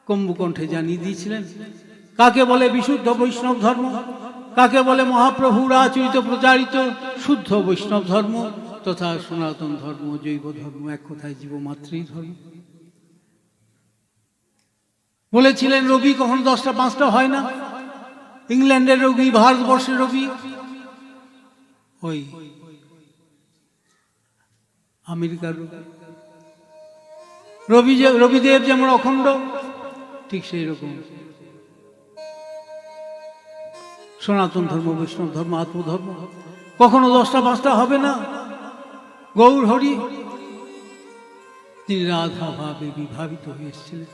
কম্বুকণ্ঠে জানিয়ে দিয়েছিলেন কাকে বলে বিশুদ্ধ বৈষ্ণব ধর্ম, কাকে বলে মহাপ্রভুর আচরিত প্রচারিত শুদ্ধ বৈষ্ণব ধর্ম তথা সনাতন ধর্ম, জৈব ধর্ম, এক কথায় জীবমাত্রই ধর্ম। বলেছিলেন রবি কখনো 10টা 5টা হয় না, ইংল্যান্ডের রবি, ভারতবর্ষের রবি, ওই আমেরিকার রবি, রবিদেব যেমন অখণ্ড, ঠিক সেই রকম সনাতন ধর্ম, বৈষ্ণব ধর্ম, আত্মধর্ম কখনো 10টা 5টা হবে না। গৌর হরি তিনি রাধা ভাবে বিভাবিত হয়ে এসেছিলেন,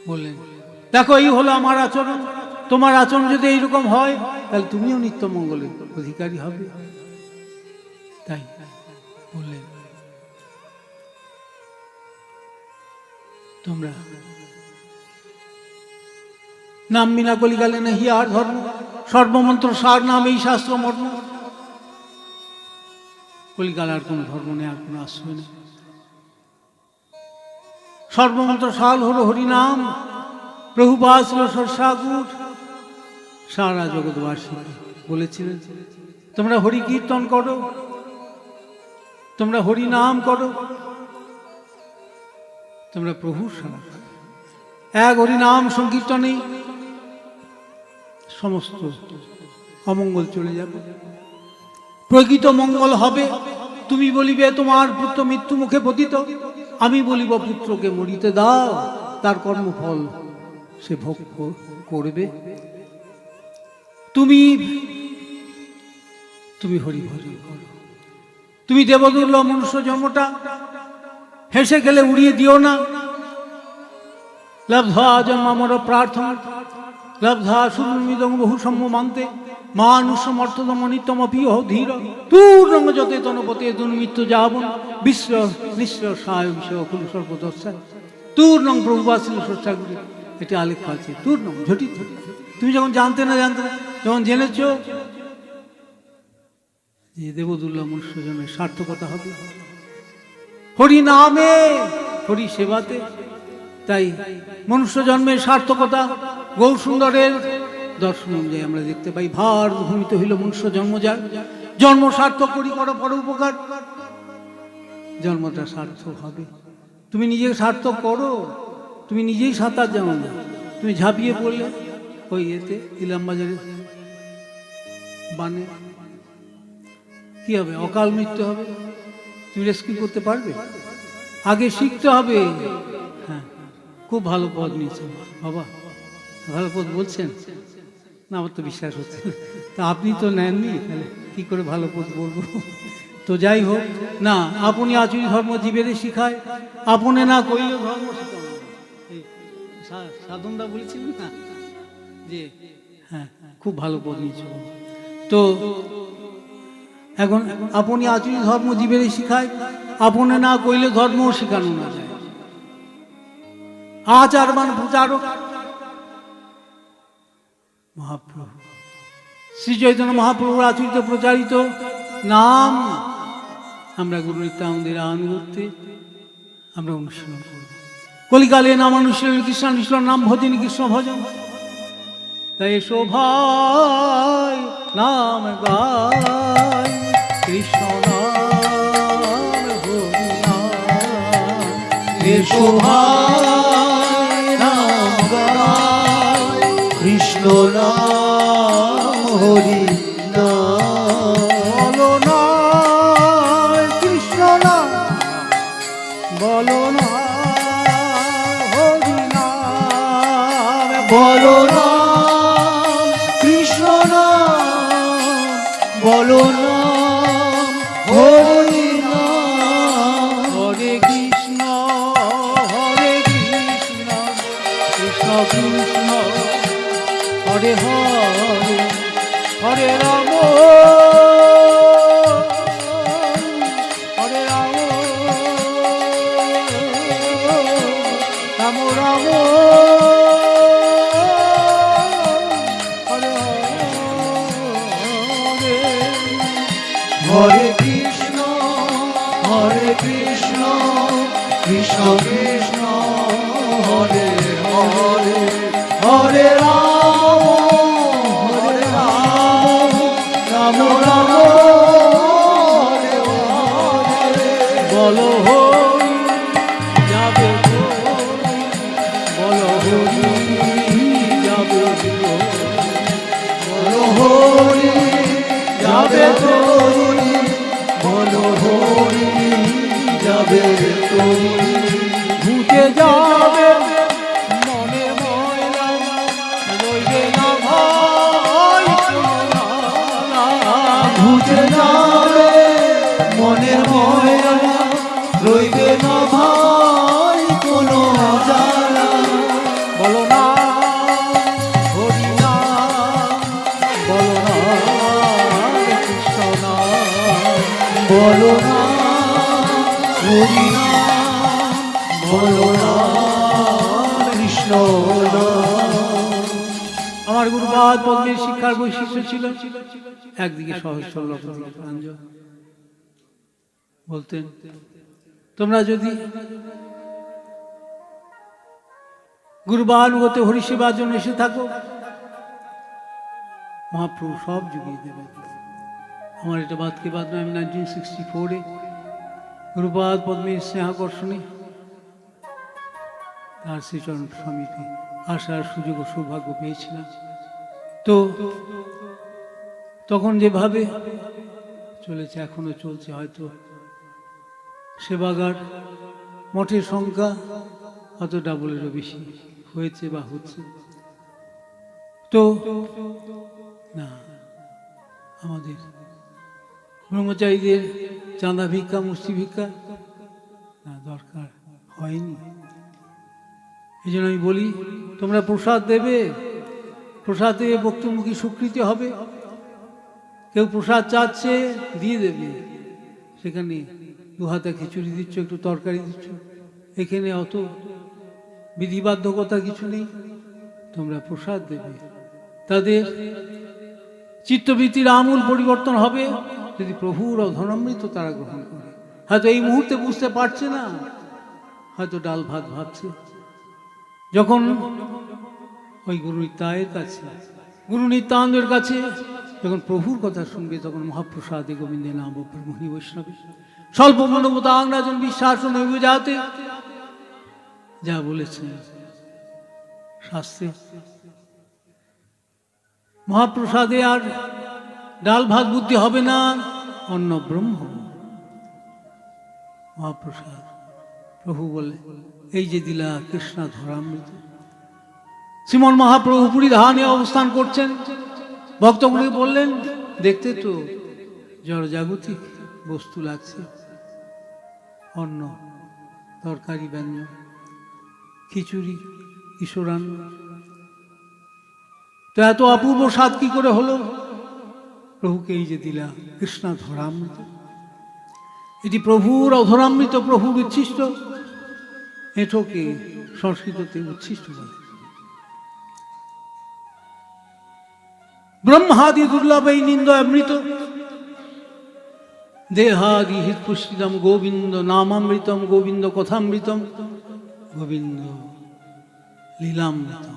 বললেন দেখো এই হলো আমার আচরণ, তোমার আচরণ যদি এইরকম হয় তাহলে তুমিও নিত্য মঙ্গলের অধিকারী হবে। তাই বললেন তোমরা নাম বিনা কলিকালে নাহি আর ধর্ম, সর্বমন্ত্র সার নাম এই শাস্ত্র মর্ম। কলিকাল আর কোন ধর্ম নেই, আর কোন আশ্রয় নেই। সর্বমন্ত্র সাল হলো হরিনাম, প্রভুপাদ ছিল সরসাগুর, সারা জগৎবাসী বলেছিলেন তোমরা হরি কীর্তন করো, তোমরা হরি নাম করো, তোমরা প্রভুর সেবা করো। এক হরিনাম সংকীর্তনে সমস্ত অমঙ্গল চলে যাবে, প্রকৃত মঙ্গল হবে। তুমি বলিবে তোমার পুত্র মৃত্যু মুখে পতিত, আমি বলিব পুত্রকে মরিতে দাও, তার কর্মফল সে ভোগ করবে। তুমি হরি ভজন করো, তুমি দেবদুর্লভ মনুষ্য জন্মটা হেসে গেলে উড়িয়ে দিও না। লব্ধা জন্মামর প্রার্থনা, লব্ধা সুমিদং বহু সম্মান্তে মানুষমর্থদম নিত্যমপি ধীর তুরঙ্গ যতে তনপতে দুর্মৃত্যু যাবন বিশ্ব নিঃস্ব সায় বিষয় অকুল সর্বদর্শা তুর্নং প্রভুবাসিল সচ্চাগুলি। এটি আলেখ্য আছে, তুর্নং ঝটিত। তুমি যখন জানতে না যখন জেনেছ যে দেবদুর্লভ মনুষ্য জন্মের সার্থকতা হবে হরি নামে, হরি সেবাতে, তাই মনুষ্য জন্মের সার্থকতা গৌর সুন্দরের দর্শন অনুযায়ী আমরা দেখতে পাই। ভার ভূমিতে হইল মনুষ্য জন্ম, যার জন্ম সার্থক করি করো পর উপকার, জন্মটা সার্থক হবে। তুমি নিজেকে সার্থক করো, তুমি নিজেই সাঁতার জানো না, তুমি ঝাঁপিয়ে পড়লে ওই এতে ইলামবাজারে বানে কি হবে, অকাল মৃত্যু হবে। তুমি রেস্কিউ করতে পারবে? আগে শিখতে হবে। হ্যাঁ, খুব ভালো পদ নিয়েছেন বাবা, ভালো পদ বলছেন না, আমার তো বিশ্বাস হচ্ছে তা আপনি তো নেননি, তাহলে কি করে ভালো পদ বলবো। তো যাই হোক না, আপনি আচুরি ধর্ম জীবেরে শিখায়, আপনি না কইলে ধর্ম শিখানো। সাধনদা বলছিলেন না যে হ্যাঁ খুব ভালো পদ নিয়েছ। তো এখন আপনি আচুরি ধর্ম জীবেরে শিখায়, আপনি না কইলে ধর্ম শিখানো না যায়। আচারবান প্রচারক মহাপ্রভু শ্রী চৈতন্য মহাপ্রভুর আচরিত প্রচারিত নাম আমরা গুরু নিত্যানন্দের আনুগত্যে আমরা অনুশীলন করব। কলিকালে নাম অনুশীলন কৃষ্ণ নাম ভজনী কৃষ্ণ ভজন। তাই এসো ভাই নাম গাই, কৃষ্ণ নাম হরি নাম, এসো ভাই নাম গাই, কৃষ্ণ নাম হরি নাম। বলো না কৃষ্ণ নাম, বলো না হরি নাম, বলো না কৃষ্ণ নাম, বলো না হরি নাম। হরে কৃষ্ণ কৃষ্ণ কৃষ্ণ হরে হরে, হরে রাম হরে রাম, রাম রাম হরে হরে। হরে কৃষ্ণ কৃষ্ণ কৃষ্ণ রাম রাম হরে হরে বলো হরি যাবে তো বলো হরি যাবে তো বলো হরি যাবে তো বলো হরি যাবে তো ঘুটে যাবে মনে ময়লা রইবে না ভাই ঘুটে যাবে মনে ময়লা রইবে না ভাই কোনো জ্বালা বলো না হরি না বলো না কৃষ্ণ না বলো না হরি না বলো না কৃষ্ণ না। আমার গুরুপাদ পদ্মের শিক্ষার বৈশিষ্ট্য ছিল একদিকে সহজ সরল প্রাঞ্জল বলতেন তোমরা যদি গুরুবানুগতে হরিসেবার জন্য এসে থাকো মহাপ্রভু সব জুগিয়ে দেবেন। আমার এটা বাদকে বাদ নয়, আমি 1964-এ গুরুপাদ পদ্মের স্নেহাকর্ষণে তার শ্রীচরণ স্বামীকে আসার সুযোগ ও সৌভাগ্য পেয়েছিলাম। তো তখন যেভাবে চলেছে এখনো চলছে, হয়তো সেবাগার মঠের সংখ্যা হয়তো ডাবলেরও বেশি হয়েছে বা হচ্ছে। তো না, আমাদের ব্রহ্মচারীদের চাঁদা ভিক্ষা মুষ্টি ভিক্ষা না দরকার হয়নি। এই জন্য আমি বলি তোমরা প্রসাদ দেবে, প্রসাদে বক্তমুখী স্বীকৃতি হবে। কেউ প্রসাদ চাচ্ছে দিয়ে দেবে, সেখানে দু হাতে খিচুড়ি দিচ্ছ, একটু তরকারি দিচ্ছ, এখানে অত বিধিবাধ্যকতা কিছু নেই। তোমরা প্রসাদ দেবে, তাদের চিত্তবৃত্তির আমূল পরিবর্তন হবে যদি প্রভুর অধরামৃত তারা গ্রহণ করে। হয়তো এই মুহূর্তে বুঝতে পারছে না, হয়তো ডাল ভাত ভাবছে। যখন ওই গুরু নিত্যায়ের কাছে, গুরু নিত্যানন্দের কাছে যখন প্রভুর কথা শুনবে, তখন মহাপ্রসাদে গোবিন্দে নাম ব্রহ্মণি বৈষ্ণবে স্বল্প মনোমতা আংরাজন বিশ্বাস নৈব যাতে যা বলেছেন শাস্ত্রে, মহাপ্রসাদে আর ডাল ভাত বুদ্ধি হবে না, অন্ন ব্রহ্ম মহাপ্রসাদ। প্রভু বলে এই যে দিলা কৃষ্ণা ধরামৃত। শ্রীমন মহাপ্রভু পুরী ধানে অবস্থান করছেন, ভক্তগণকে বললেন দেখতে তো জড়জাগতিক বস্তু লাগছে, অন্ন তরকারি ব্যঞ্জন খিচুড়ি ঈশ্বরান্ন, তো এত অপূর্ব স্বাদ কি করে হলো? প্রভুকে এই যে দিলা কৃষ্ণা ধরামৃত, এটি প্রভুর অধরামৃত, প্রভুর উচ্ছিষ্ট। এঁটোকে সংস্কৃততে উচ্ছিষ্ট বলে। ব্রহ্মাদি দুর্লভ এই নিন্দ অমৃত, দেহাদি হৃৎপুষ্টিতম গোবিন্দ নামামৃতম, গোবিন্দ কথামৃতম, গোবিন্দ লীলামৃতম।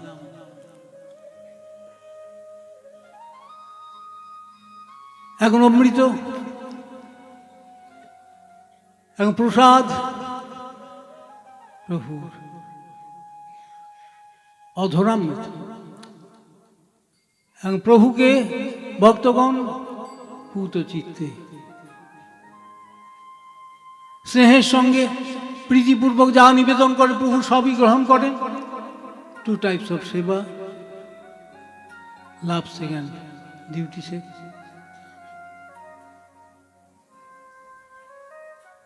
এখন অমৃত, এখন প্রসাদ প্রভুর অধরামৃত। এবং প্রভুকে ভক্তগণ পূত চিত্তে স্নেহের সঙ্গে প্রীতিপূর্বক যা নিবেদন করে প্রভু সবই গ্রহণ করেন। টু টাইপস অফ সেবা, লাভ শেখ অ্যান্ড ডিউটি শেখ।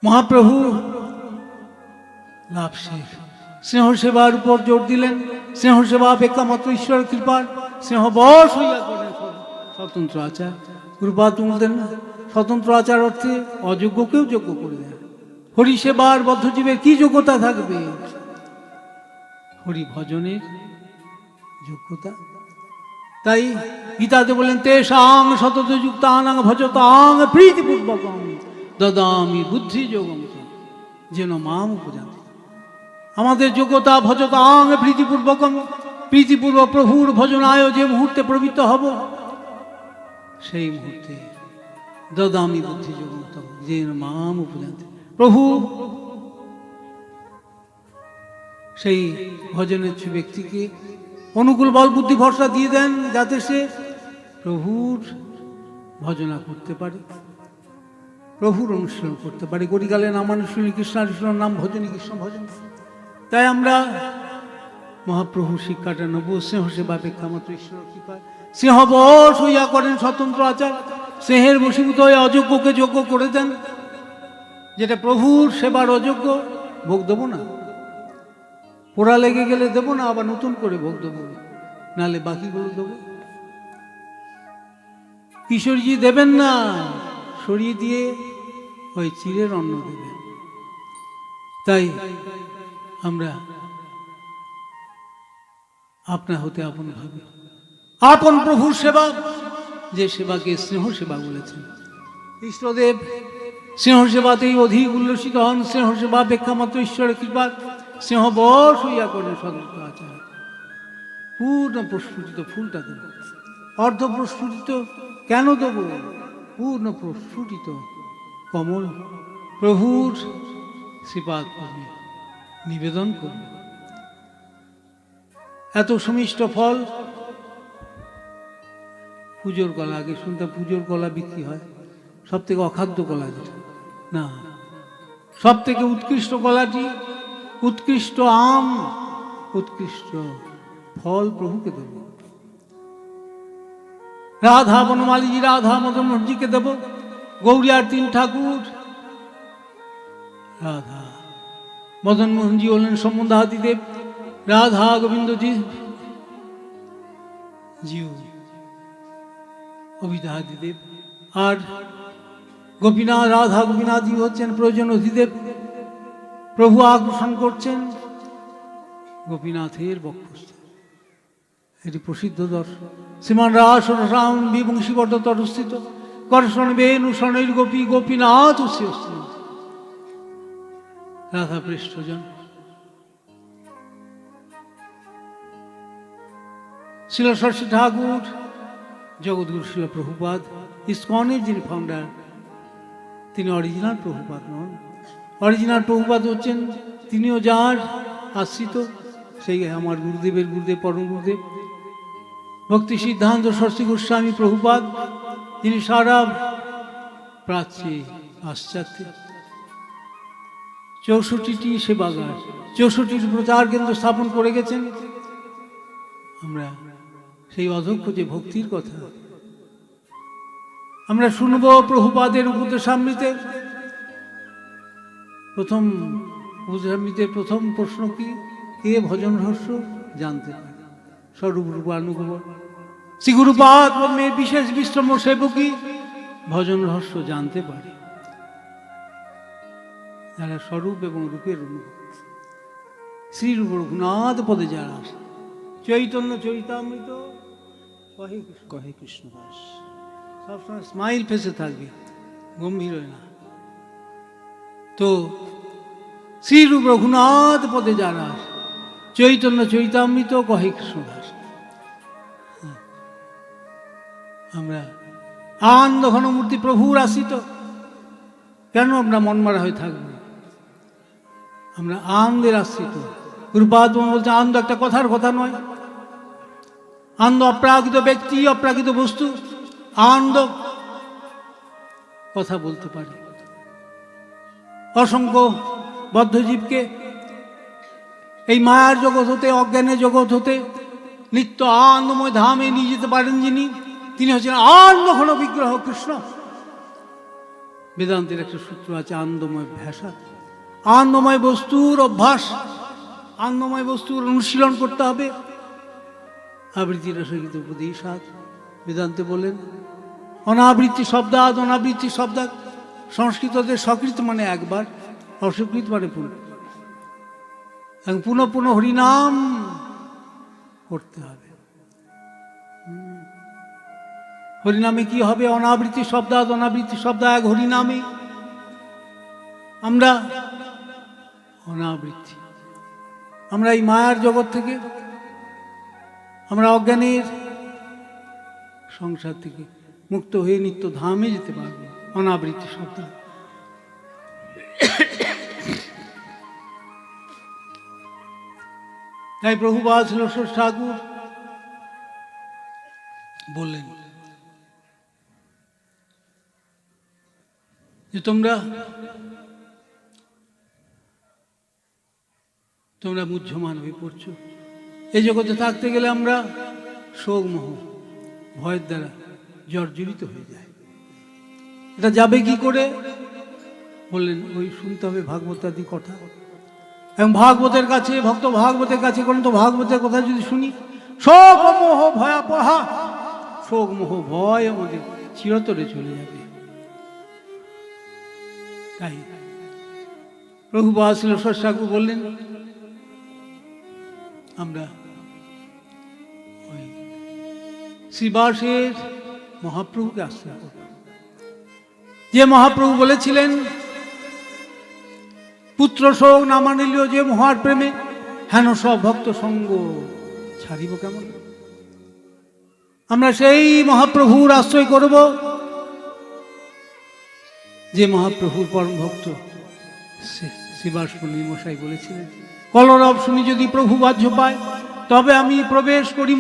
মহাপ্রভু লাভ শেখ স্নেহ সেবার উপর জোর দিলেন। স্নেহ সেবা অপেক্ষা মাত্র ঈশ্বরের কৃপার স্নেহ বশ হইয়া করেন স্বতন্ত্র আচার। গুরুপাদ বলতেন স্বতন্ত্র আচার অর্থে অযোগ্যকেও যোগ্য করে দেন। হরি সেবার বদ্ধজীবের কি যোগ্যতা থাকবে? হরি ভজনের যোগ্যতা। তাই গীতাতে বলেন তেষাং সতত যুক্তানাং ভজতাং প্রীতিপূর্বকং দদামি বুদ্ধি যোগম যেন মাম উপজাতি। আমাদের যোগ্যতা ভজতাং প্রীতিপূর্বকম, প্রীতিপূর্বক প্রভুর ভজনায় যে মুহূর্তে প্রবৃত্ত হব, সেই মুহূর্তে দদামি বুদ্ধি যোগন্তম যে মাম উপজানতে, প্রভু সেই ভজনের ব্যক্তিকে অনুকূল বল বুদ্ধি ভরসা দিয়ে দেন, যাতে সে প্রভুর ভজনা করতে পারে, প্রভুর অনুশীলন করতে পারে। করিকালে নামানুশীলনী কৃষ্ণানুশীলন নাম ভজনী কৃষ্ণ ভজন। তাই আমরা মহাপ্রভুর শিক্ষাটা নেব, স্নেহ সেবা অপেক্ষা মাত্র ঈশ্বর কৃপা। স্নেহ বশ হইয়া করেন স্বতন্ত্র আচার, স্নেহের বশীভূত হয়ে অযোগ্যকে যোগ্য করে দেন। যেটা প্রভুর সেবার অযোগ্য, ভোগ দেবো না, পোড়া লেগে গেলে দেবো না, আবার নতুন করে ভোগ দেবো, নাহলে বাকিগুলো দেবো। কিশোরজি দেবেন না, সরিয়ে দিয়ে ওই চিরের অন্ন দেবেন। তাই আমরা আপনা হতে আপন ভাবে আপন প্রভুর সেবা, যে সেবাকে স্নেহ সেবা বলেছেন ইষ্টদেব, স্নেহ সেবাতেই অধিক উল্লসিত হন। স্নেহ সেবা অপেক্ষা মাত্র ঈশ্বরের কৃপা, স্নেহ বশ হইয়া করেন স্বতন্ত্র আচার। পূর্ণ প্রস্ফুটিত ফুলটা দেব, অর্ধ প্রস্ফুটিত কেন দেব? পূর্ণ প্রস্ফুটিত কমল প্রভুর শ্রীপাদ পদ্মে নিবেদন করব। এত সুমিষ্ট ফল, পুজোর কলা, আগে শুনতাম পুজোর কলা বিক্রি হয়, সব থেকে অখাদ্য কলা যেটা, না, সব থেকে উৎকৃষ্ট কলাটি, উৎকৃষ্ট আম, উৎকৃষ্ট ফল প্রভুকে দেব। রাধা বনমালীজি, রাধা মদন মোহনজিকে দেব। গৌরিয়ার তিন ঠাকুর, রাধা মদন মোহনজি হলেন সম্বন্ধাদিদেব, রাধা গোবিন্দজি জিউ অভিধাদিদেব, আর গোপীনাথ, রাধা গোপীনাথজি হচ্ছেন প্রয়োজন অধিদেব। প্রভু আকর্ষণ করছেন গোপীনাথের বক্ষস্থ, এটি প্রসিদ্ধ দর্শন। শ্রীমান রাস রাম বিবংশীবদ্ধ তরস্থিত করষণ বেণু শনের গোপী গোপীনাথ রাধা পৃষ্ঠজন। শিল সরস্বতী ঠাকুর, জগৎগুরু শিল প্রভুপাদ, ইসকনের যিনি ফাউন্ডার, তিনি অরিজিনাল প্রভুপাদ নন। অরিজিনাল প্রভুপাদ হচ্ছেন তিনিও যার আশ্রিত, সেই আমার গুরুদেবের গুরুদেব, পরম গুরুদেব ভক্তি সিদ্ধান্ত সরস্বতী গোস্বামী প্রভুপাদ, তিনি সারা প্রাচ্যে পাশ্চাত্যে 64টি সেবাগার, 64টি প্রচার কেন্দ্র স্থাপন করে গেছেন। আমরা সেই অধ্যক্ষ যে ভক্তির কথা আমরা শুনব প্রভুপাদের উপদেশামৃতে। প্রথম উপদেশামৃতের প্রথম প্রশ্ন কি? কে ভজন রহস্য জানতে পারে? স্বরূপ রূপানুগমন শ্রীগুরুপাদ পদ্মের বিশেষ বিশ্রম সেবকী ভজন রহস্য জানতে পারে, যারা স্বরূপ এবং রূপের অনুভব। শ্রীরূপ রঘুনাথ পদে যারা আসে, চৈতন্য চরিতামৃত কহে কৃষ্ণদাস, সবসময় স্মাইল ফেসে থাকবে, গম্ভীর হয় না। তো শ্রীরূপ রঘুনাথ পদে যারা আসে, চৈতন্য চরিতামৃত কহে কৃষ্ণদাস। আমরা আনন্দ ঘনমূর্তি প্রভুর আশ্রিত, কেন আমরা মনমারা হয়ে থাকবো? আমরা আনন্দের আশ্রিত। গুরুপাদ বলছে আনন্দ একটা কথার কথা নয়, আনন্দ অপ্রাকৃত ব্যক্তি, অপ্রাকৃত বস্তু। আনন্দ কথা বলতে পারে। অসংখ্য বদ্ধজীবকে এই মায়ার জগৎ হতে, অজ্ঞানের জগৎ হতে নিত্য আনন্দময় ধামে নিয়ে যেতে পারেন যিনি, তিনি হচ্ছেন আনন্দ ঘন বিগ্রহ কৃষ্ণ। বেদান্তের একটা সূত্র আছে, আনন্দময় ভাষা। আনন্দময় বস্তুর অভ্যাস, আনন্দময় বস্তুর অনুশীলন করতে হবে। আবৃত্তি রসগীত উপদেশাৎ বেদান্তে বলেন অনাবৃত্তি শব্দাৎ, অনাবৃত্তি শব্দাৎ। সংস্কৃততে সকৃত মানে একবার, অসকৃত মানে পুনঃ, এবং পুনঃ পুনঃ হরিনাম করতে হবে। হরিনামে কি হবে? অনাবৃত্তি শব্দাৎ, অনাবৃত্তি শব্দ এক হরিনামে। আমরা অনাবৃত্তি, আমরা এই মায়ার জগৎ থেকে আমরা অজ্ঞানের সংসার থেকে মুক্ত হয়ে নিত্য ধামে যেতে পারব অনাবৃত্তি শব্দ। তাই প্রভুপাদ ষোড়শ ঠাকুর বললেন যে তোমরা মুহ্যমান হয়ে পড়ছো। এই জগতে থাকতে গেলে আমরা শোক মোহ ভয়ের দ্বারা জর্জরিত হয়ে যায়। এটা যাবে কি করে? বললেন ওই শুনতে হবে ভাগবতাদি কথা, এবং ভাগবতের কাছে ভক্ত ভাগবতের কাছে কোন তো ভাগবতের কথা যদি শুনি, শোক মোহ ভয়াপহা, শোক মোহ ভয় আমাদের চিরতরে চলে যাবে। তাই প্রভুপাদ ষোড়শ ঠাকুর বললেন আমরা ওই শ্রীবাসের মহাপ্রভুকে আশ্রয় করব, যে মহাপ্রভু বলেছিলেন পুত্র শোক না মানিলেও যে মহার প্রেমে হেন সব ভক্ত সঙ্গ ছাড়িব কেমন। আমরা সেই মহাপ্রভুর আশ্রয় করব, যে মহাপ্রভুর পরম ভক্ত শ্রীবাস পণ্ডিত মশাই বলেছিলেন, কলরব শুনি যদি প্রভু বাহ্য পায় তবে আমি প্রবেশ করি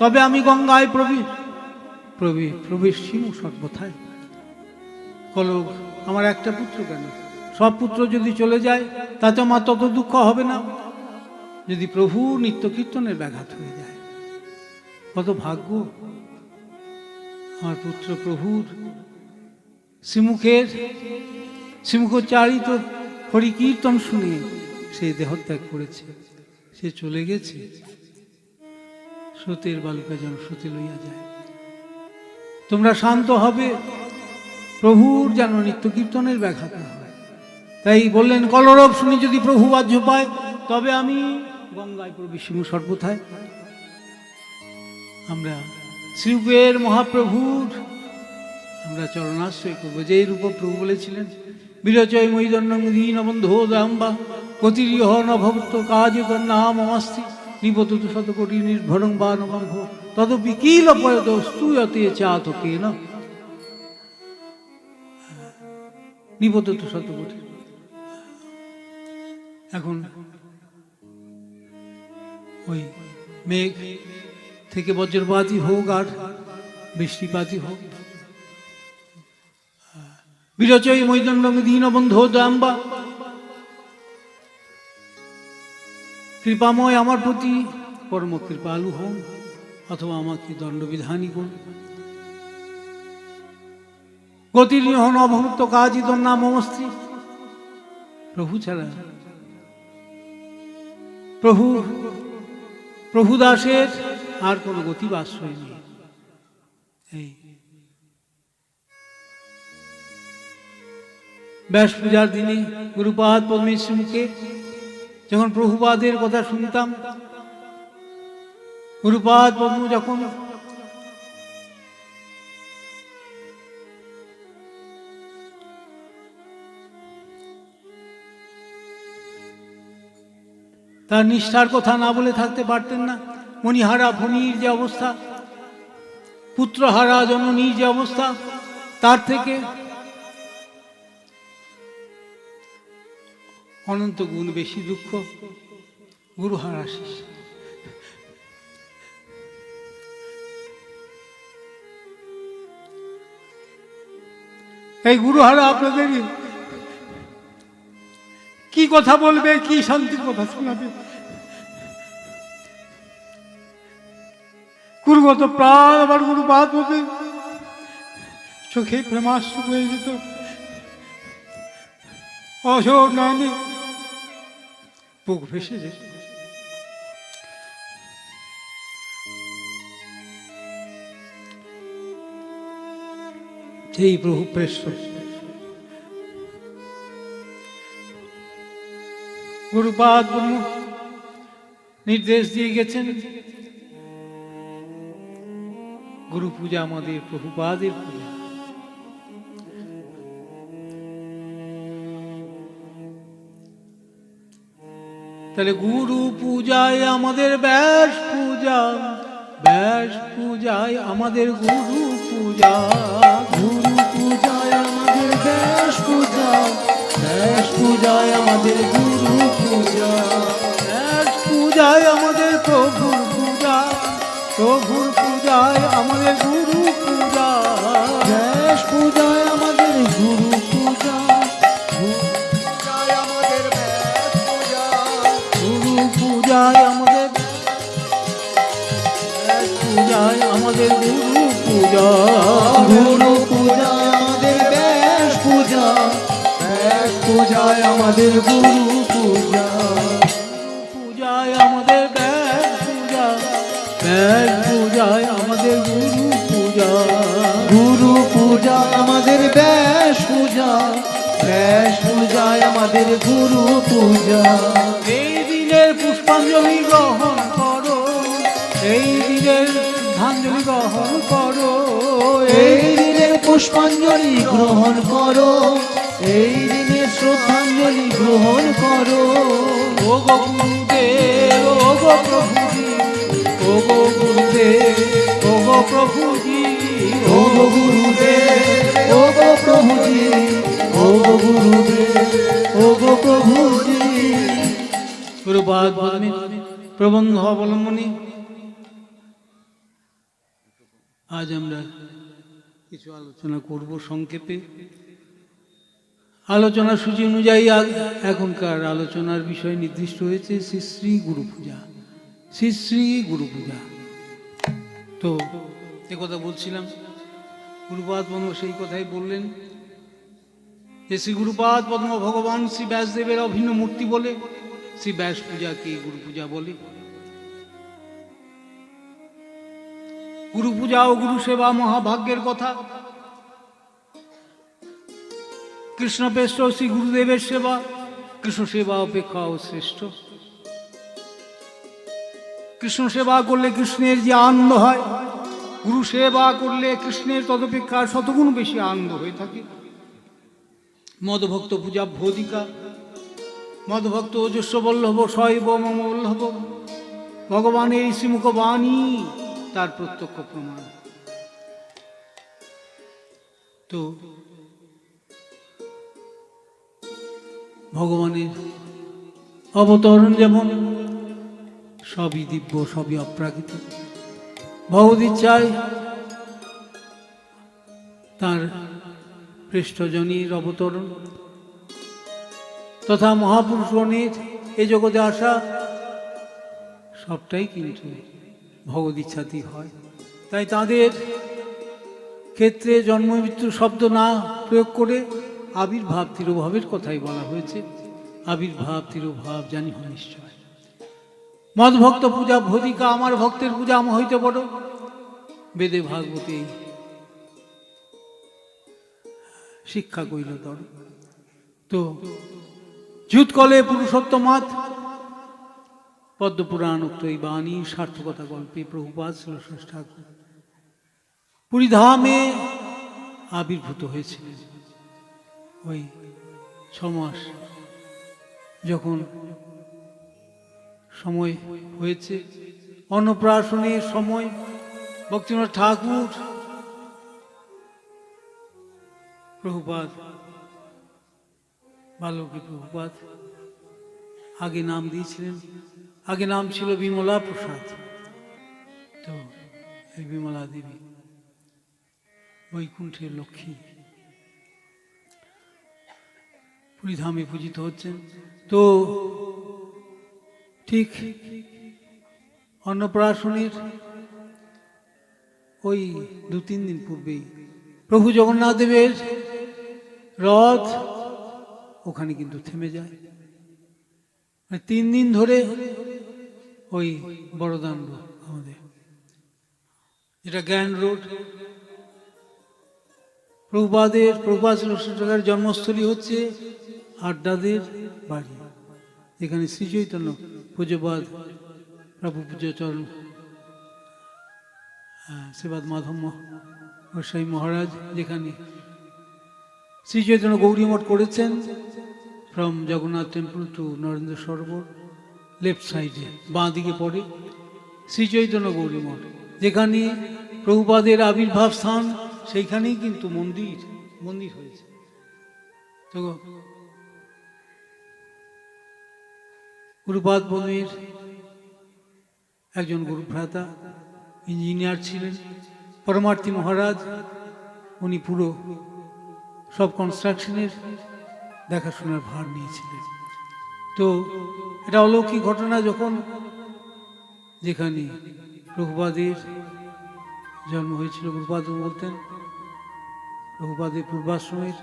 তবে আমি গঙ্গায় প্রবেশ ছিমু সর্বথায়। কলব আমার একটা পুত্র কেন, সব পুত্র যদি চলে যায় তাতে আমার তত দুঃখ হবে না, যদি প্রভু নিত্য কীর্তনের ব্যাঘাত হয়ে যায়। কত ভাগ্য আমার পুত্র প্রভুর শ্রীমুখোচ্চারিত হরি কীর্তন শুনে সে দেহত্যাগ করেছে, সে চলে গেছে। স্রোতের বালুকা যেন স্রোতে লইয়া যায়। তোমরা শান্ত হবে, প্রভুর যেন নিত্য কীর্তনের ব্যাঘাত না হয়। তাই বললেন কলরব শুনি যদি প্রভু বাহ্য পায় তবে আমি গঙ্গায় প্রবেশিমু সর্বথায়। আমরা শ্রীরূপের মহাপ্রভুর আমরা চরণাশ্রয় করবো, যে রূপ প্রভু বলেছিলেন বিরচয় মৈদন্নং দীনবন্ধো দাম্বা গতিরিহ নভবত কাজ নাম অমাস্তি নিপতত শতকোটি নির্ভরং বা নবম্ভ তদপি কিল পয়দস্তুয়তে চাতকে না নিপতত শতকোটি। এখন ওই মেঘ থেকে বজ্রপাতই হোক আর বৃষ্টিপাতই হোক, বিরচয় মৈদন্ডং দীনবন্ধো দাম্বা, কৃপাময় আমার প্রতি পরম কৃপালু হন অথবা আমাকে দণ্ডবিধানী করুন। গতির হন অভক্ত কাজী তোর নাম অমস্ত্রী। প্রভু ছাড়া প্রভু দাসের আর কোনো গতি বা আশ্রয় নেই। এই ব্যাস পূজার দিনে গুরুপাদ পরমেশ্বর মুখে যখন প্রভুপাদের কথা শুনতাম, গুরুপাদ পদ্ম যখন তার নিষ্ঠার কথা না বলে থাকতে পারতেন না। মণিহারা ফণির যে অবস্থা, পুত্রহারা জননীর যে অবস্থা, তার থেকে অনন্ত গুণ বেশি দুঃখ গুরুহারা শিষ্য। এই গুরুহারা আপনাদের কি কথা বলবে, কি শান্তির কথা শোনাবে। গুরুগত প্রাণ আমার গুরুপাদ বলতে চোখে প্রেমাশ্রু হয়ে যেত, অশোক নয়নে বুক ভেসে যেত। সেই প্রভু প্রেষ্ঠ গুরুপাদ নির্দেশ দিয়ে গেছেন, গুরু পূজা আমাদের প্রভুপাদের পূজা। তাহলে গুরু পূজায় আমাদের ব্যাস পূজা, ব্যাস পূজায় আমাদের গুরু পূজা, গুরু পূজায় আমাদের ব্যাস পূজা, ব্যাস পূজায় আমাদের গুরু পূজা, ব্যাস পূজায় আমাদের প্রভুর পূজা, প্রভুর পূজায় আমাদের গুরু পূজা, ব্যাস পূজায় আমাদের গুরু পূজা, পূজায় আমাদের ব্যাস পূজা, গুরু পূজায় আমাদের ব্যাস পূজায় আমাদের গুরু পূজা, গুরু পূজায় আমাদের ব্যাস পূজা, ব্যাস পূজায় আমাদের গুরু পূজা, পূজায় আমাদের ব্যাস পূজা, ব্যাস পূজায় আমাদের গুরু পূজা, গুরু পূজা আমাদের ব্যাস পূজা, ব্যাস পূজায় আমাদের গুরু পূজা, এই দিনের পুষ্পাঞ্জলি গ্রহণ করো, এই দিনের শ্রদ্ধাঞ্জলি গ্রহণ করো, এই দিনের পুষ্পাঞ্জলি গ্রহণ করো, এই দিনে শ্রদ্ধাঞ্জলি গ্রহণ করো, ও গো গুরুদেব, ও গো প্রভুজি, ও গো গুরুদেব, ও গো প্রভুজি, ও গো গুরুদেব, ও গো প্রভুজি, ও গো গুরুদেব, ও গো প্রভুজি। গুরুপাদ প্রবন্ধ অবলম্বনে আজ আমরা কিছু আলোচনা করব সংক্ষেপে। আলোচনা সূচি অনুযায়ী এখনকার আলোচনার বিষয় নির্দিষ্ট হয়েছে শ্রী শ্রী গুরু পূজা, শ্রী শ্রী গুরু পূজা। তো কথা বলছিলাম, গুরুপাদ পদ্ম সেই কথাই বললেন যে শ্রী গুরুপাদ পদ্ম ভগবান শ্রী ব্যাসদেবের অভিন্ন মূর্তি বলে শ্রী ব্যাস পূজাকে গুরু পূজা বলে। গুরু পূজা ও গুরু সেবা মহাভাগ্যের কথা। কৃষ্ণ পেষ্ট শ্রী গুরুদেবের সেবা কৃষ্ণ সেবা অপেক্ষাও শ্রেষ্ঠ। কৃষ্ণ সেবা করলে কৃষ্ণের যে আনন্দ হয়, গুরু সেবা করলে কৃষ্ণের তদপেক্ষা শতগুণ বেশি আনন্দ হয়ে থাকে। মদভক্ত পূজা ভোদিকা, মদভক্ত ওজস্ব বল্লভ শৈব মম বল্লভ, ভগবানের শ্রীমুখ বাণী তার প্রত্যক্ষ প্রমাণ। তো ভগবানের অবতরণ যেমন সবই দিব্য, সবই অপ্রাকৃত। ভগবত ইচ্ছায় তার পৃষ্ঠজনীর অবতরণ তথা মহাপুরুষগণের এ জগতে আসা সবটাই কিন্তু ভগবত ইচ্ছাতেই হয়। তাই তাদের ক্ষেত্রে জন্ম মৃত্যু শব্দ না প্রয়োগ করে আবির্ভাব তিরোভাবের কথাই বলা হয়েছে। আবির্ভাব তিরোভাব জানি হয় নিশ্চয়। মদভক্ত পূজা ভোদিকা, আমার ভক্তের পূজা আম হইতে বড়, বেদে ভাগবতে শিক্ষা কইল তর। তো যুৎকলে পুরুষোত্তমাৎ পদ্মপুরাণ উক্ত এই বাণী সার্থকতা গল্পে প্রভুপাদ শ্রীল ঠাকুর পুরীধামে আবির্ভূত হয়েছিলেন। ওই 6 মাস যখন সময় হয়েছে, অন্নপ্রাশনের সময়, ভক্তিনাথ ঠাকুর প্রভুপাদ বালকী প্রভুপাদ আগে নাম দিয়েছিলেন, আগে নাম ছিল বিমলা প্রসাদ। তো এই বিমলা দেবী বৈকুণ্ঠের লক্ষ্মী পুরীধামে পূজিত হচ্ছেন। তো ঠিক অন্নপ্রাশনের ওই 2-3 দিন পূর্বেই প্রভু জগন্নাথ দেবের রথ ওখানে কিন্তু থেমে যায়। 3 দিন ধরে ওই বড়দান আমাদের যেটা জ্ঞান রোড, প্রভুপাদ জন্মস্থলী হচ্ছে আড্ডাদের বাড়ি, যেখানে শ্রী চৈতন্য পূজ্যপাদ প্রভু পূজ্যচরণ শ্রীপাদ মাধব গোস্বামী মহারাজ যেখানে শ্রী চৈতন্য গৌরী মঠ করেছেন, from Jagannath temple to Narendra Sarobar, left সাইডে বাঁ দিকে পড়ে শ্রী চৈতন্য গৌরী মঠ, যেখানে প্রভুপাদের আবির্ভাব স্থান, সেইখানেই কিন্তু মন্দির হয়েছে। তো গুরুপাদ বনের একজন গুরুভ্রাতা ইঞ্জিনিয়ার ছিলেন, পরমার্থী মহারাজ, উনি পুরো সব কনস্ট্রাকশনের দেখাশোনার ভার নিয়েছিলেন। তো এটা অলৌকিক ঘটনা, যখন যেখানে প্রভুপাদের জন্ম হয়েছিল, গুরুপাদ বলতেন প্রভুপাদের পূর্বাশ্রমের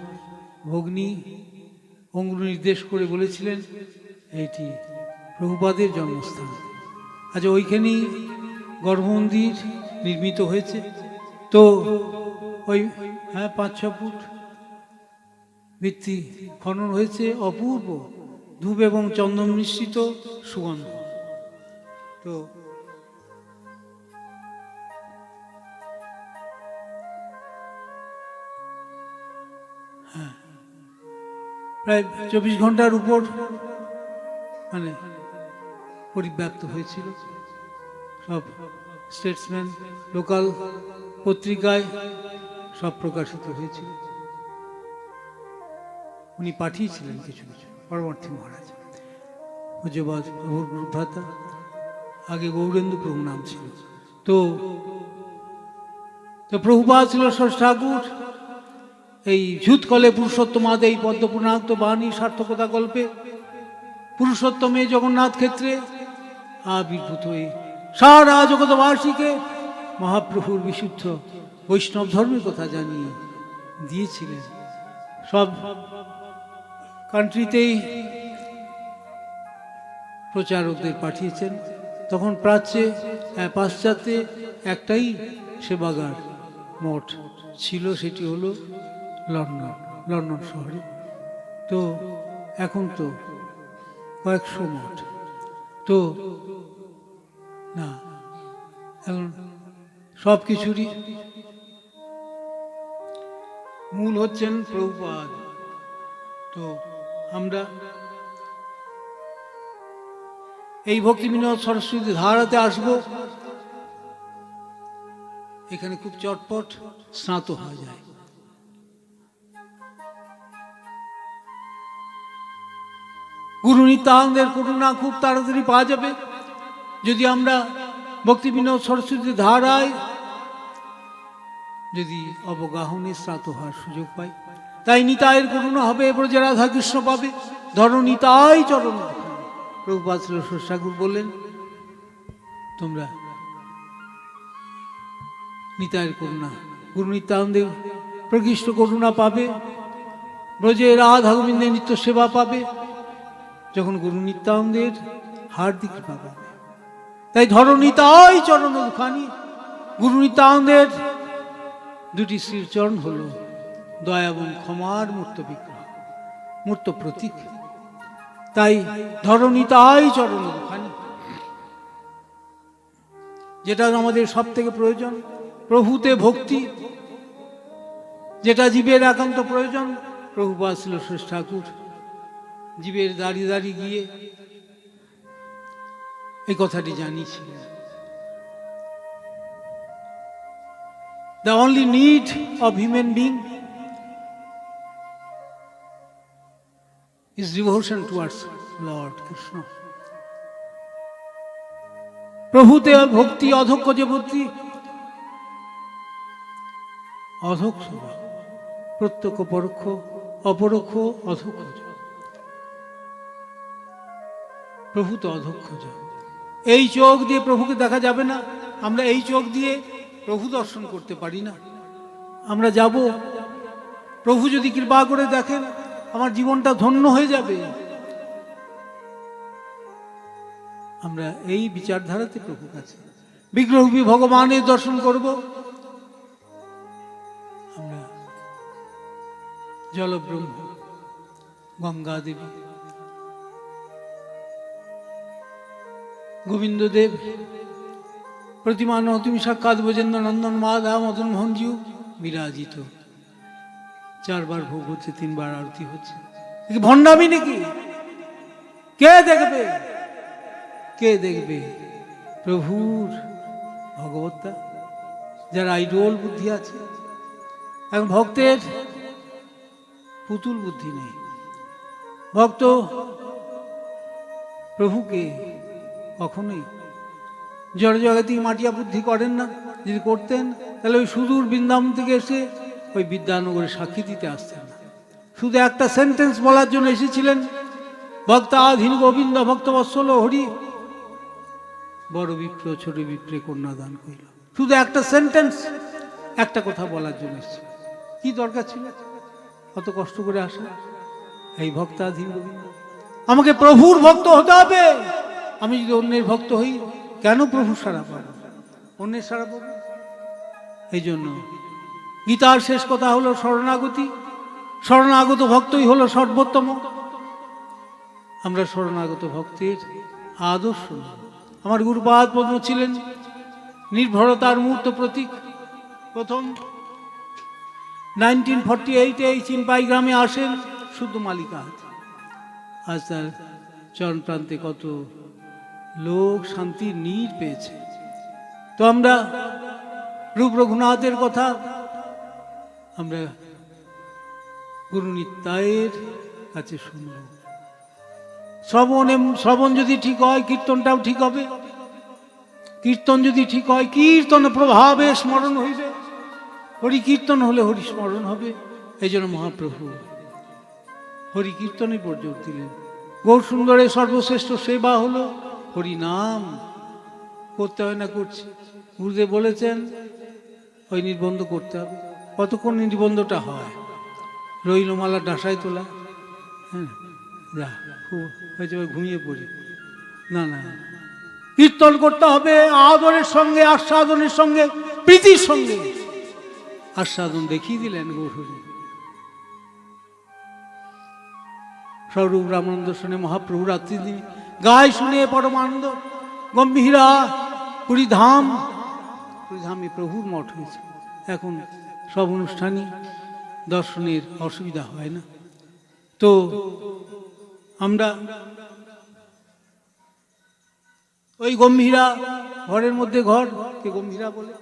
ভগ্নী অঙ্গুল নির্দেশ করে বলেছিলেন এইটি প্রভুপাদের জন্মস্থান। আচ্ছা, ওইখানেই গর্ভমন্দির নির্মিত হয়েছে। তো ওই 5-6 ফুট ভিত্তি খনন হয়েছে, অপূর্ব ধূপ এবং চন্দন মিশ্রিত সুগন্ধ। তো প্রায় 24 ঘন্টার উপর মানে পরিব্যাপ্ত হয়েছিল। সব স্টেটসম্যান, লোকাল পত্রিকায় সব প্রকাশিত হয়েছিল। উনি পাঠিয়েছিলেন কিছু কিছু, পরবর্তী মহারাজ পূজ্যবাদ প্রভুর গুরুভ্রাতা, আগে গৌরেন্দ্র প্রভু নাম ছিল। তো প্রভুপাদ ছিল ষষ্ঠ ঠাকুর এই ঝুৎকলে পুরুষোত্তমাদ এই পদ্মপূর্ণাক্ত বাণী সার্থকতা গল্পে পুরুষোত্তমে জগন্নাথ ক্ষেত্রে আবির্ভূত হয়ে সারা জগৎবাসীকে মহাপ্রভুর বিশুদ্ধ বৈষ্ণব ধর্মের কথা জানিয়ে দিয়েছিলেন। সব কান্ট্রিতেই প্রচারকদের পাঠিয়েছেন। তখন পাশ্চাত্যে একটাই সেবাগার মঠ ছিল, সেটি হলো লন্ডন শহরে। তো এখন তো কয়েকশো মঠ। তো না, এখন সব কিছুরই মূল হচ্ছেন প্রভুপাদ। তো আমরা এই ভক্তি বিনোদ সরস্বতী ধারাতে আসব, এখানে খুব চটপট স্নাত হয়ে যায়। গুরু নিত্যানন্দের করুণা খুব তাড়াতাড়ি পাওয়া যাবে যদি আমরা ভক্তি বিনোদ সরস্বতী ধারায় যদি অবগাহনে স্নাত হওয়ার সুযোগ পাই। তাই নিতাইয়ের করুণা হবে, ব্রজে রাধা কৃষ্ণ পাবে, ধরো নিতাই চরণ। প্রভুপাদ ঠাকুর বললেন তোমরা নিতাইয়ের করুণা, গুরু নিত্যানন্দের প্রকৃষ্ট করুণা পাবে, ব্রজে রাধা গোবিন্দের নিত্য সেবা পাবে যখন গুরু নিত্যানন্দের হার্দিক কৃপা পাবে। তাই ধরো নিতাই চরণ দুখানি। গুরু নিত্যানন্দের দুটি শ্রীচরণ হল দয়া এবং ক্ষমার মূর্ত বিগ্রহ, মূর্ত প্রতীক। তাই ধরো নিতাই চরণ দুখানি, যেটা আমাদের সব থেকে প্রয়োজন। প্রভুতে ভক্তি যেটা জীবের একান্ত প্রয়োজন। প্রভুপাদ ছিল ষষ্ঠ ঠাকুর জীবের দাঁড়িয়ে দাঁড়িয়ে গিয়ে এই কথাটি জানিয়েছিলেন। The only need of human being is devotion towards Lord Krishna. প্রভুতে ভক্তি, অধক্ষ যে ভক্তি, অধক্ষ প্রত্যক্ষ পরোক্ষ, অপরোক্ষ অধক্ষ। প্রভু তো অধক্ষ। এই চোখ দিয়ে প্রভুকে দেখা যাবে না, আমরা এই চোখ দিয়ে প্রভু দর্শন করতে পারি না। আমরা যাব, প্রভু যদি কৃপা করে দেখেন আমার জীবনটা ধন্য হয়ে যাবে। আমরা এই বিচারধারাতে প্রভুর কাছে বিগ্রহরূপী ভগবানের দর্শন করব। আমরা জলব্রহ্ম, গঙ্গা দেবী, গোবিন্দদেব, প্রতিমা তুমি সাক্ষাৎ ব্রজেন্দ্র নন্দন মাধা মদন মোহনজিউ বিরাজিত। 4 বার ভোগ হচ্ছে, 3 বার আরতি হচ্ছে। ভণ্ডামি নাকি? কে দেখবে? কে দেখবে? প্রভুর ভগবত্তা, যার আইডল বুদ্ধি আছে। এখন ভক্তের পুতুল বুদ্ধি নেই। ভক্ত প্রভুকে কখনোই জড় জগতিক মাটিয়া বুদ্ধি করেন না। যদি করতেন তাহলে ওই সুদূর বৃন্দাবন থেকে এসে ওই বিদ্যানগরে সাক্ষী দিতে আসতেন না। শুধু একটা সেন্টেন্স বলার জন্য এসেছিলেন, ভক্তাধীন গোবিন্দ ভক্ত বৎসল হরি, বড় বিপ্র ছোট বিপ্রে কন্যা দান করিল। শুধু একটা সেন্টেন্স, একটা কথা বলার জন্য এসেছিল। কি দরকার ছিল অত কষ্ট করে আসা? এই ভক্তাধীন গোবিন্দ, আমাকে প্রভুর ভক্ত হতে হবে। আমি যদি অন্যের ভক্ত হই, কেন প্রভু সারা পাবো? অন্যের সারা পাবো। এই জন্য গীতার শেষ কথা হলো শরণাগতি। শরণাগত ভক্তই হলো সর্বোত্তম। আমরা শরণাগত ভক্তের আদর্শ। আমার গুরুপাদ পদ্ম ছিলেন নির্ভরতার মূর্ত প্রতীক। প্রথম 1948-এ এই চিনপাই গ্রামে আসেন শুদ্ধ মালিকা। আজ তার চরণ প্রান্তে কত লোক শান্তির নীড় পেয়েছে। তো আমরা রূপ রঘুনাথের কথা আমরা গুরু নিতাইয়ের কাছে শুনব। শ্রবণ যদি ঠিক হয়, কীর্তনটাও ঠিক হবে। কীর্তন যদি ঠিক হয়, কীর্তন প্রভাবে স্মরণ হইবে। হরি কীর্তন হলে হরি স্মরণ হবে। এই জন্য মহাপ্রভু হরি কীর্তনে পর জোর দিলেন। গৌর সুন্দরের সর্বশ্রেষ্ঠ সেবা হলো হরি নাম। করতে হয় না, করছি। গুরুদেব বলেছেন ওই নির্বন্ধ করতে হবে। কতক্ষণ নির্বন্ধটা হয়? রইলমালা ডাসায় তোলা, হ্যাঁ, যা খুব হয়েছে, ঘুমিয়ে পড়ি না। না, কীর্তন করতে হবে আদরের সঙ্গে, আস্বাদনের সঙ্গে, প্রীতির সঙ্গে। আস্বাদন দেখিয়ে দিলেন গৌরহরি। স্বরূপ রামানন্দ শুনে মহাপ্রভু রাত্রি দিন গায়ে শুনে পরমানন্দ গম্ভীরা পুরীধাম। পুরীধামে প্রভুর মঠ হয়েছে। এখন সব অনুষ্ঠানই দর্শনের অসুবিধা হয় না। তো আমরা ওই গম্ভীরা ঘরের মধ্যে ঘর, কে গম্ভীরা বলে,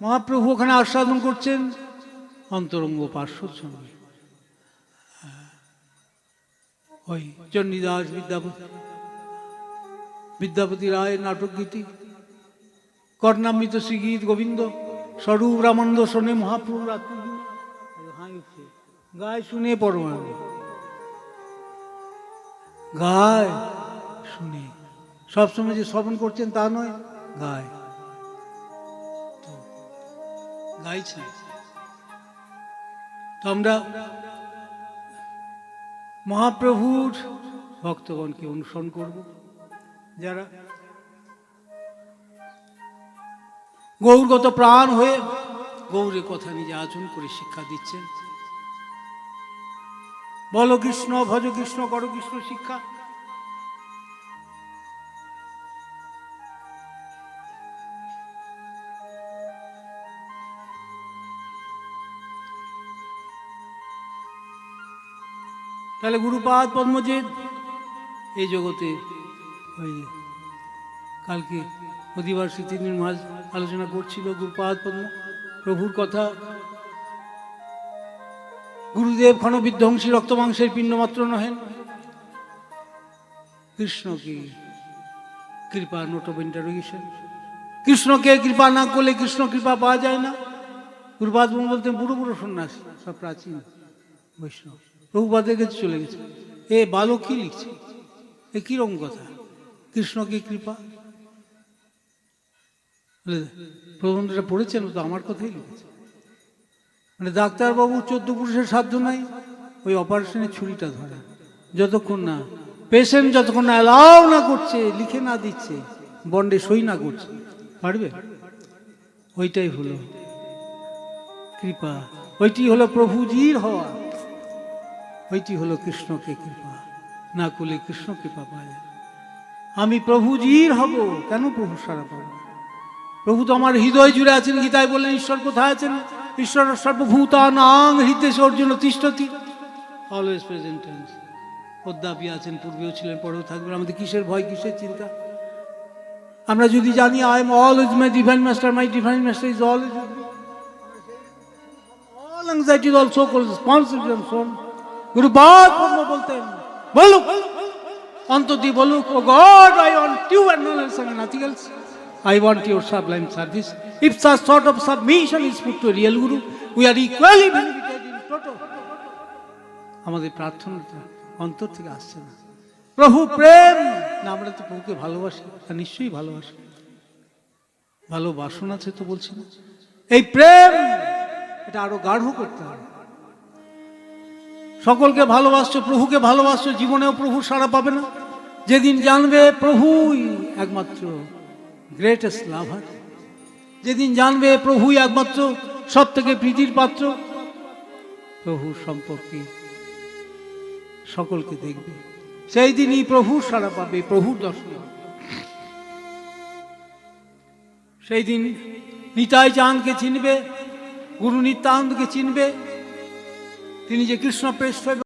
মহাপ্রভু ওখানে আস্বাদন করছেন অন্তরঙ্গ পার্শ্বর সঙ্গে। ওই চণ্ডীদাস বিদ্যাপতি রায়ের নাটক গীতি, কর্ণামৃত শ্রীগীত গোবিন্দ, স্বরূপ রামানন্দ শোনে মহাপ্রভু রাত্রি গায়ে শুনে পরমানন্দ গায় শুনে। সবসময় যে শ্রবণ করছেন তা নয়, গায় গাইছে। তো আমরা মহাপ্রভুর ভক্তগণকে অনুসরণ করব, যারা গৌরগত প্রাণ হয়ে গৌরের কথা নিজে আচরণ করে শিক্ষা দিচ্ছেন। বলো কৃষ্ণ, ভজ কৃষ্ণ, করো কৃষ্ণ শিক্ষা। তাহলে গুরুপাদ পদ্মজের এই জগতে ওই কালকে অধিবাসী 3 দিন মাস আলোচনা করছিল গুরুপাদ পদ্ম প্রভুর কথা। গুরুদেব ক্ষণবিধ্বংসী রক্ত মাংসের পিণ্ড মাত্র নহেন। কৃষ্ণকে কৃপা, নোট অফ ইন্টারোগেশন। কৃষ্ণকে কৃপা না করলে কৃষ্ণ কৃপা পাওয়া যায় না। গুরুপাদ বলতেন বুড়ো বুড়ো সন্ন্যাসী, সব প্রাচীন বৈষ্ণব প্রভুপাদের কাছে চলে গেছে। এ বালক কি লিখছে, এ কিরকম কথা? কৃষ্ণকে কৃপা, প্রবন্ধটা পড়েছেন তো আমার কথাই লিখেছে। মানে ডাক্তারবাবু 14 পুরুষের সাধ্য নাই ওই অপারেশনের ছুরিটা ধরা। যতক্ষণ না পেশেন্ট, যতক্ষণ না অ্যালাউ না করছে, লিখে না দিচ্ছে, বন্ডে সই না করছে, পারবে? ওইটাই হলো কৃপা, ওইটি হলো প্রভুজির হওয়া, ওইটি হলো কৃষ্ণকে কৃপা না করলে কৃষ্ণ কৃপা পায়। আমি প্রভুজির হব, কেন প্রভু সারা পাবো? প্রভু তো আমার হৃদয় জুড়ে আছেন। গীতায় বললেন ঈশ্বর কোথায় আছেন? ঈশ্বর সর্বভূতানাং হৃদেশে অর্জুন তিষ্ঠতি, অলওয়েজ প্রেজেন্ট টেন্স। অদ্যাপি আছেন, পূর্বেও ছিলেন, পরেও থাকবেন। আমাদের কিসের ভয়, কিসের চিন্তা? আমরা যদি জানি I am always my divine master is always all anxiety also responsibility and so on. গুরু বাদ বলতেন, বলুক অন্তর দিয়ে বলুক, oh God I want you and nothing else. I want your sublime service. If such sort of submission is put to real Guru, we are equally benefited in toto. আমাদের প্রার্থনাটা অন্তর থেকে আসছে না। প্রভু প্রেম না, আমরা তো প্রভুকে ভালোবাসি, আর নিশ্চয়ই ভালোবাসি, ভালোবাসন আছে তো বলছি না। এই প্রেম এটা আরো গাঢ় করতে হবে। সকলকে ভালোবাসছো, প্রভুকে ভালোবাসছো, জীবনেও প্রভু সাড়া পাবে না। যেদিন জানবে প্রভুই একমাত্র গ্রেটেস্ট লাভার, যেদিন জানবে প্রভুই একমাত্র সব থেকে প্রীতির পাত্র, প্রভু সম্পর্কে সকলকে দেখবে, সেই দিনই প্রভুর সাড়া পাবে, প্রভুর দর্শন হবে। সেই দিন নিতাই চাঁদকে চিনবে, গুরু নিত্যানন্দকে চিনবে, তিনি যে কৃষ্ণ প্রেষ্ঠ